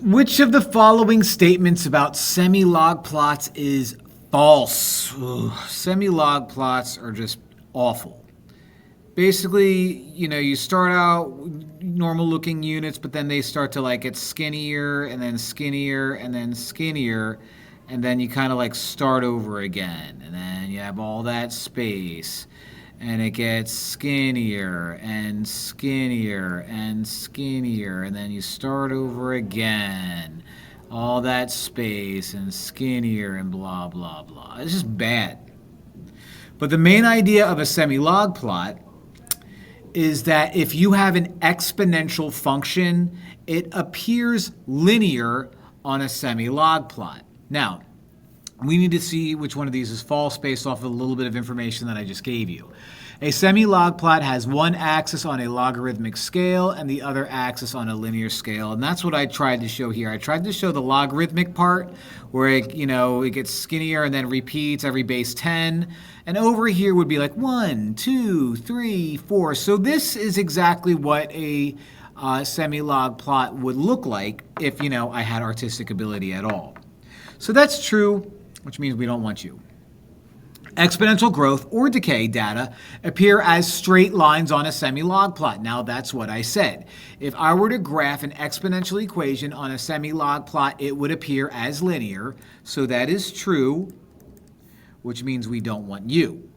Which of the following statements about semi-log plots is false? Semi-log plots are just awful. Basically, you start out normal looking units, but then they start to get skinnier and then skinnier and then skinnier. And then you kind of start over again. And then you have all that space. And it gets skinnier and skinnier and skinnier. And then you start over again. All that space and skinnier and blah, blah, blah. It's just bad. But the main idea of a semi-log plot is that if you have an exponential function, it appears linear on a semi-log plot. Now, we need to see which one of these is false based off of a little bit of information that I just gave you. A semi-log plot has one axis on a logarithmic scale and the other axis on a linear scale, and that's what I tried to show here. I tried to show the logarithmic part where it gets skinnier and then repeats every base 10, and over here would be 1, 2, 3, 4. So this is exactly what a semi-log plot would look like if I had artistic ability at all. So that's true, which means we don't want you. Exponential growth or decay data appear as straight lines on a semi-log plot. Now that's what I said. If I were to graph an exponential equation on a semi-log plot, it would appear as linear. So that is true, which means we don't want you.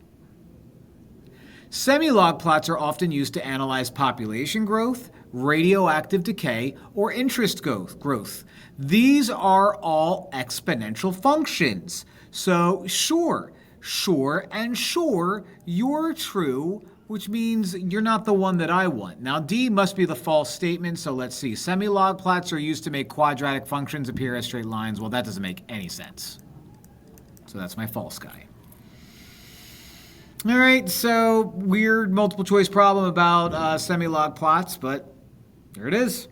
Semi-log plots are often used to analyze population growth, radioactive decay, or interest growth. These are all exponential functions. So sure, you're true, which means you're not the one that I want. Now D must be the false statement, so let's see. Semi-log plots are used to make quadratic functions appear as straight lines. Well, that doesn't make any sense. So that's my false guy. All right, so weird multiple choice problem about semi-log plots, but there it is.